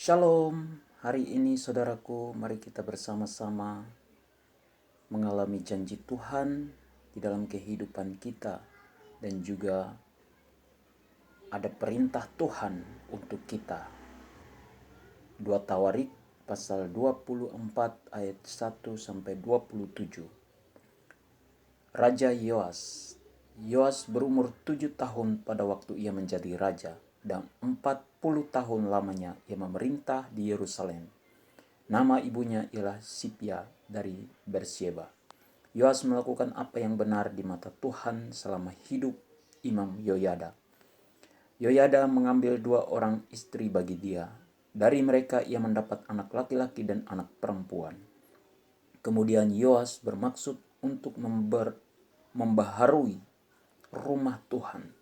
Shalom, hari ini saudaraku, mari kita bersama-sama mengalami janji Tuhan di dalam kehidupan kita dan juga ada perintah Tuhan untuk kita. 2 Tawarik pasal 24 ayat 1 sampai 27. Raja Yoas. Yoas berumur 7 tahun pada waktu ia menjadi raja dan 40 tahun lamanya ia memerintah di Yerusalem. Nama ibunya ialah Sipia dari Bersyeba. Yoas melakukan apa yang benar di mata Tuhan selama hidup Imam Yoyada. Yoyada mengambil 2 orang istri bagi dia. Dari mereka ia mendapat anak laki-laki dan anak perempuan. Kemudian Yoas bermaksud untuk membaharui rumah Tuhan.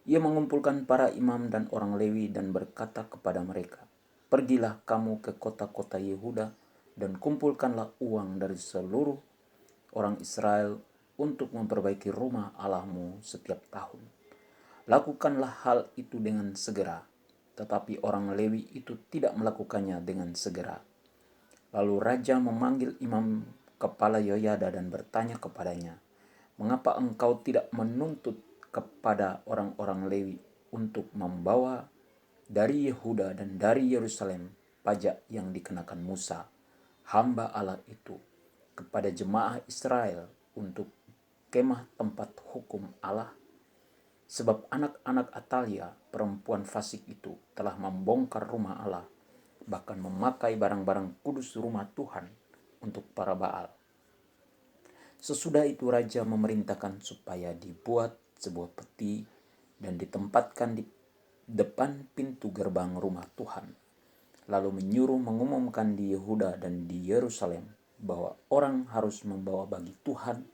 Ia mengumpulkan para imam dan orang Lewi dan berkata kepada mereka, "Pergilah kamu ke kota-kota Yehuda dan kumpulkanlah uang dari seluruh orang Israel untuk memperbaiki rumah Allahmu setiap tahun. Lakukanlah hal itu dengan segera." Tetapi orang Lewi itu tidak melakukannya dengan segera. Lalu raja memanggil imam kepala Yoyada dan bertanya kepadanya, "Mengapa engkau tidak menuntut kepada orang-orang Lewi untuk membawa dari Yehuda dan dari Yerusalem pajak yang dikenakan Musa, hamba Allah itu, kepada jemaah Israel untuk kemah tempat hukum Allah? Sebab anak-anak Atalia, perempuan fasik itu, telah membongkar rumah Allah, bahkan memakai barang-barang kudus rumah Tuhan untuk para Baal." Sesudah itu raja memerintahkan supaya dibuat sebuah peti dan ditempatkan di depan pintu gerbang rumah Tuhan. Lalu menyuruh mengumumkan di Yehuda dan di Yerusalem bahwa orang harus membawa bagi Tuhan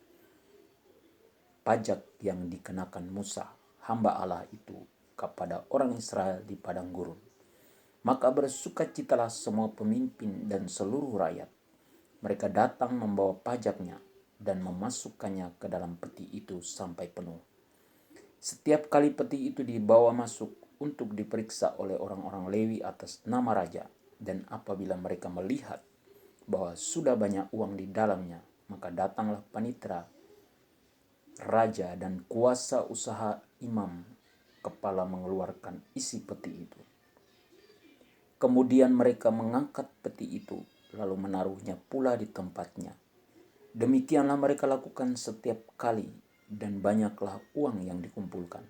pajak yang dikenakan Musa, hamba Allah itu, kepada orang Israel di padang gurun. Maka bersukacitalah semua pemimpin dan seluruh rakyat. Mereka datang membawa pajaknya dan memasukkannya ke dalam peti itu sampai penuh. Setiap kali peti itu dibawa masuk untuk diperiksa oleh orang-orang Lewi atas nama raja, dan apabila mereka melihat bahwa sudah banyak uang di dalamnya, maka datanglah panitera raja dan kuasa usaha imam kepala mengeluarkan isi peti itu. Kemudian mereka mengangkat peti itu lalu menaruhnya pula di tempatnya. Demikianlah mereka lakukan setiap kali, dan banyaklah uang yang dikumpulkan.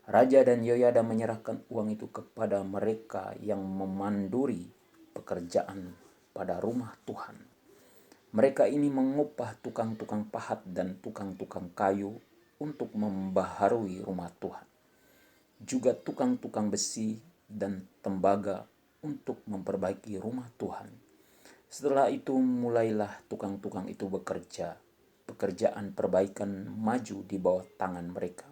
Raja dan Yoyada menyerahkan uang itu kepada mereka yang memanduri pekerjaan pada rumah Tuhan. Mereka ini mengupah tukang-tukang pahat dan tukang-tukang kayu untuk membaharui rumah Tuhan, juga tukang-tukang besi dan tembaga untuk memperbaiki rumah Tuhan. Setelah itu mulailah tukang-tukang itu bekerja. Pekerjaan perbaikan maju di bawah tangan mereka.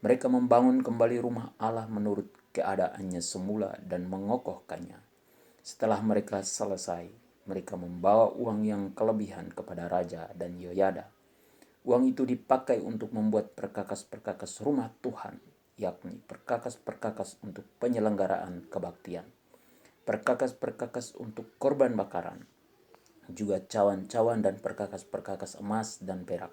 Mereka membangun kembali rumah Allah menurut keadaannya semula dan mengokohkannya. Setelah mereka selesai, mereka membawa uang yang kelebihan kepada raja dan Yoyada. Uang itu dipakai untuk membuat perkakas-perkakas rumah Tuhan, yakni perkakas-perkakas untuk penyelenggaraan kebaktian, perkakas-perkakas untuk korban bakaran, juga cawan-cawan dan perkakas-perkakas emas dan perak.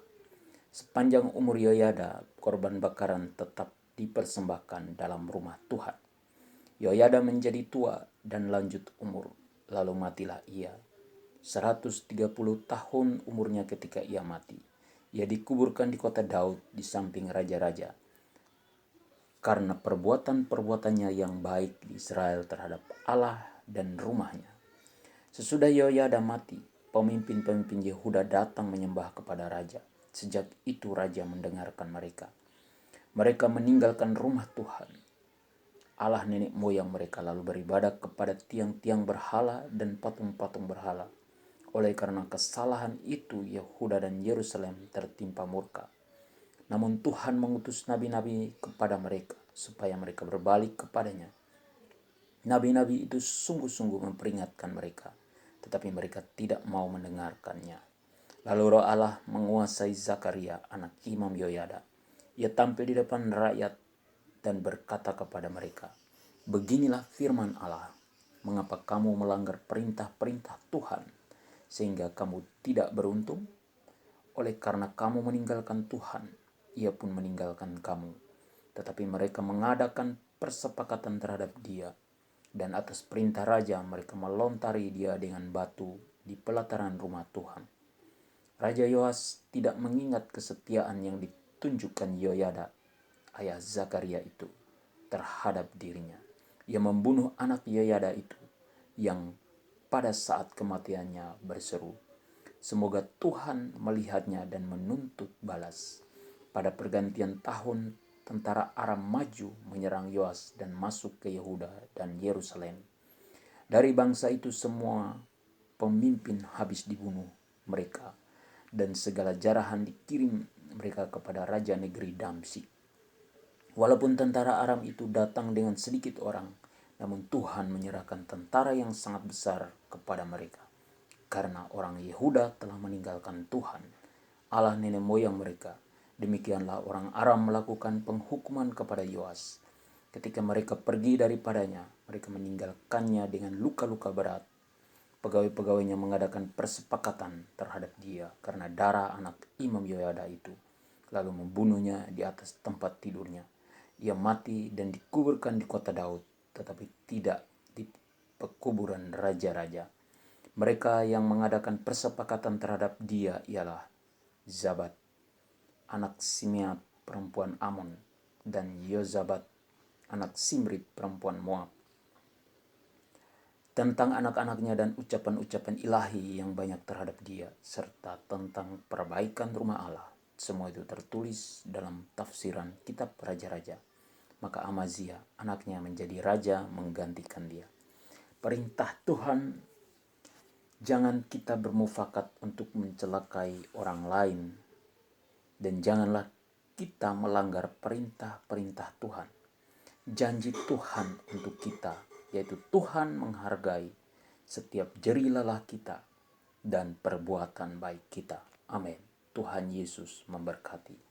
Sepanjang umur Yoyada, korban bakaran tetap dipersembahkan dalam rumah Tuhan. Yoyada menjadi tua dan lanjut umur, lalu matilah ia. 130 tahun umurnya ketika ia mati. Ia dikuburkan di kota Daud di samping raja-raja, karena perbuatan-perbuatannya yang baik di Israel terhadap Allah dan rumahnya. Sesudah Yoyada mati, pemimpin-pemimpin Yehuda datang menyembah kepada raja. Sejak itu raja mendengarkan mereka. Mereka meninggalkan rumah Tuhan, Allah nenek moyang mereka, lalu beribadah kepada tiang-tiang berhala dan patung-patung berhala. Oleh karena kesalahan itu, Yehuda dan Yerusalem tertimpa murka. Namun Tuhan mengutus nabi-nabi kepada mereka supaya mereka berbalik kepadanya. Nabi-nabi itu sungguh-sungguh memperingatkan mereka, tetapi mereka tidak mau mendengarkannya. Lalu Roh Allah menguasai Zakaria, anak Imam Yoyada. Ia tampil di depan rakyat dan berkata kepada mereka, "Beginilah firman Allah, Mengapa kamu melanggar perintah-perintah Tuhan sehingga kamu tidak beruntung? Oleh karena kamu meninggalkan Tuhan, Ia pun meninggalkan kamu. Tetapi mereka mengadakan persepakatan terhadap Dia, dan atas perintah raja mereka melontari Dia dengan batu di pelataran rumah Tuhan. Raja Yoas tidak mengingat kesetiaan yang ditunjukkan Yoyada, ayah Zakaria itu, terhadap dirinya. Ia membunuh anak Yoyada itu, yang pada saat kematiannya berseru, "Semoga Tuhan melihatnya dan menuntut balas." Pada pergantian tahun, tentara Aram maju menyerang Yoas dan masuk ke Yehuda dan Yerusalem. Dari bangsa itu semua pemimpin habis dibunuh mereka, dan segala jarahan dikirim mereka kepada raja negeri Damsyik. Walaupun tentara Aram itu datang dengan sedikit orang, namun Tuhan menyerahkan tentara yang sangat besar kepada mereka. Karena orang Yehuda telah meninggalkan Tuhan, Allah nenek moyang mereka. Demikianlah orang Aram melakukan penghukuman kepada Yoas. Ketika mereka pergi daripadanya, mereka meninggalkannya dengan luka-luka berat. Pegawai-pegawainya mengadakan persepakatan terhadap dia karena darah anak Imam Yoyada itu, lalu membunuhnya di atas tempat tidurnya. Ia mati dan dikuburkan di kota Daud, tetapi tidak di pekuburan raja-raja. Mereka yang mengadakan persepakatan terhadap dia ialah Zabat, anak Simeat perempuan Amon, dan Yozabat, anak Simrit perempuan Moab. Tentang anak-anaknya dan ucapan-ucapan ilahi yang banyak terhadap dia, serta tentang perbaikan rumah Allah. Semua itu tertulis dalam tafsiran kitab Raja-Raja. Maka Amazia, anaknya, menjadi raja menggantikan dia. Perintah Tuhan, jangan kita bermufakat untuk mencelakai orang lain, dan janganlah kita melanggar perintah-perintah Tuhan. Janji Tuhan untuk kita, yaitu Tuhan menghargai setiap jeri lelah kita dan perbuatan baik kita. Amin. Tuhan Yesus memberkati.